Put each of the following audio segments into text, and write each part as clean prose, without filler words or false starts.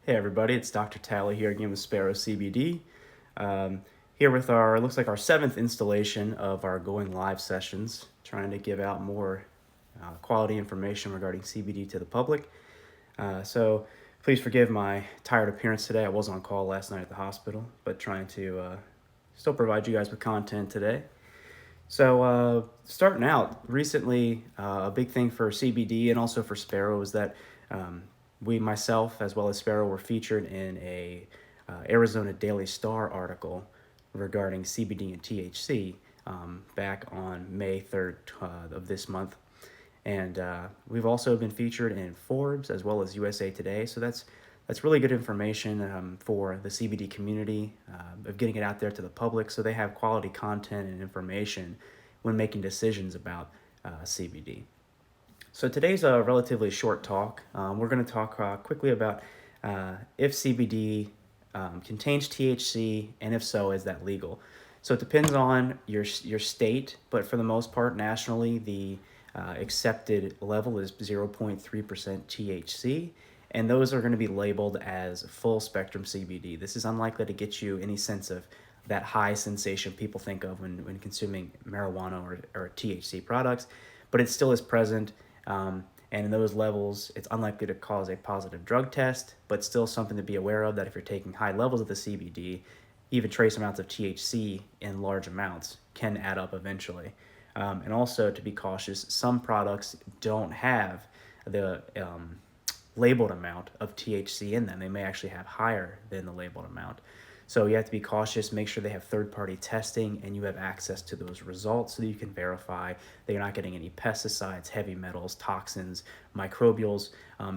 Hey everybody, it's Dr. Tally here again with Spero CBD. Here with our, looks like our seventh installation of our going live sessions, trying to give out more quality information regarding CBD to the public. So please forgive my tired appearance today. I was on call last night at the hospital, but trying to still provide you guys with content today. So starting out, recently a big thing for CBD and also for Spero is that myself, as well as Spero, were featured in a Arizona Daily Star article regarding CBD and THC back on May 3rd of this month. And we've also been featured in Forbes as well as USA Today. So that's really good information for the CBD community of getting it out there to the public, so they have quality content and information when making decisions about CBD. So today's a relatively short talk. We're going to talk quickly about if CBD contains THC, and if so, is that legal? So it depends on your state, but for the most part, nationally, the accepted level is 0.3% THC, and those are going to be labeled as full spectrum CBD. This is unlikely to get you any sense of that high sensation people think of when consuming marijuana or THC products, but it still is present. And in those levels, it's unlikely to cause a positive drug test, but still something to be aware of, that if you're taking high levels of the CBD, even trace amounts of THC in large amounts can add up eventually. And also to be cautious, some products don't have the labeled amount of THC in them. They may actually have higher than the labeled amount. So you have to be cautious, make sure they have third-party testing and you have access to those results so that you can verify that you're not getting any pesticides, heavy metals, toxins, microbials,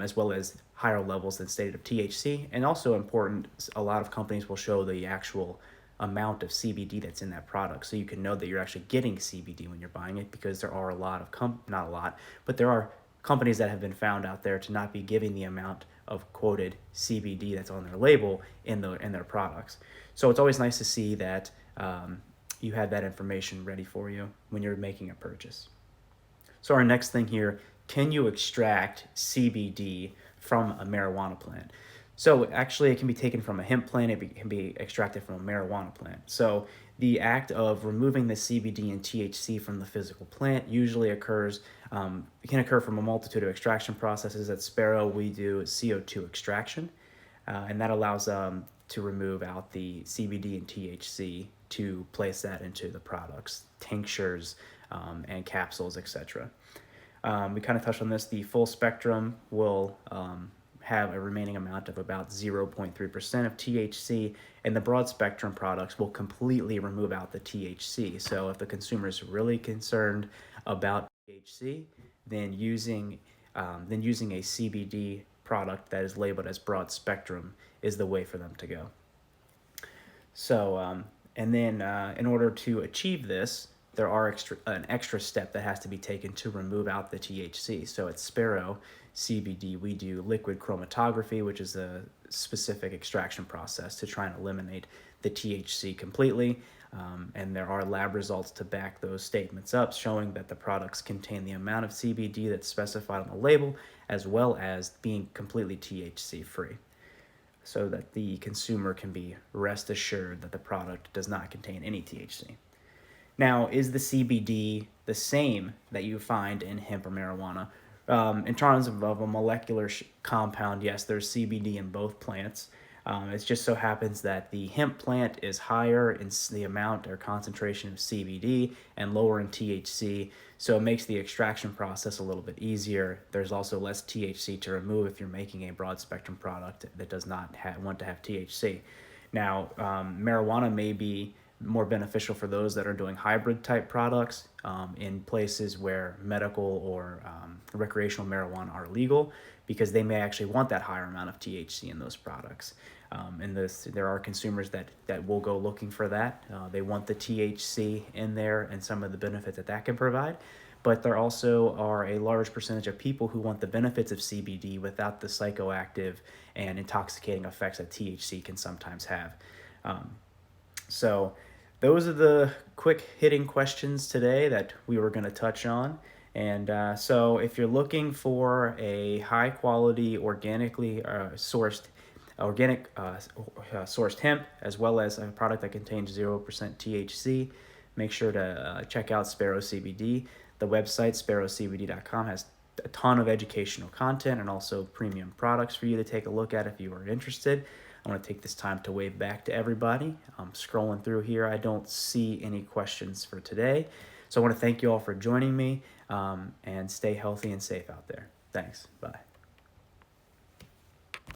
as well as higher levels than stated of THC. And also important, a lot of companies will show the actual amount of CBD that's in that product, so you can know that you're actually getting CBD when you're buying it, because there are a lot of not a lot, but there are companies that have been found out there to not be giving the amount of quoted CBD that's on their label in their products. So it's always nice to see that you have that information ready for you when you're making a purchase. So our next thing here, can you extract CBD from a marijuana plant? So actually it can be taken from a hemp plant, it can be extracted from a marijuana plant. So the act of removing the CBD and THC from the physical plant usually occurs, it can occur from a multitude of extraction processes. At Spero, we do CO2 extraction, and that allows to remove out the CBD and THC to place that into the products, tinctures, and capsules, etc. We kind of touched on this. The full spectrum will have a remaining amount of about 0.3% of THC, and the broad spectrum products will completely remove out the THC. So if the consumer is really concerned about THC, then using a CBD product that is labeled as broad spectrum is the way for them to go. So, and then in order to achieve this, there are an extra step that has to be taken to remove out the THC. So at Spero CBD, we do liquid chromatography, which is a specific extraction process to try and eliminate the THC completely. And there are lab results to back those statements up, showing that the products contain the amount of CBD that's specified on the label, as well as being completely THC free, so that the consumer can be rest assured that the product does not contain any THC. Now, is the CBD the same that you find in hemp or marijuana? In terms of a molecular compound, yes, there's CBD in both plants. It just so happens that the hemp plant is higher in the amount or concentration of CBD and lower in THC, so it makes the extraction process a little bit easier. There's also less THC to remove if you're making a broad spectrum product that does not want to have THC. Now, marijuana may be more beneficial for those that are doing hybrid type products in places where medical or recreational marijuana are legal, because they may actually want that higher amount of THC in those products. And there are consumers that will go looking for that. They want the THC in there and some of the benefits that can provide. But there also are a large percentage of people who want the benefits of CBD without the psychoactive and intoxicating effects that THC can sometimes have. So those are the quick hitting questions today that we were going to touch on. And so if you're looking for a high quality, organically sourced organic sourced hemp, as well as a product that contains 0% THC. Make sure to check out Spero CBD. The website, SperoCBD.com, has a ton of educational content and also premium products for you to take a look at if you are interested. I want to take this time to wave back to everybody. I'm scrolling through here. I don't see any questions for today. So I want to thank you all for joining me, and stay healthy and safe out there. Thanks. Bye.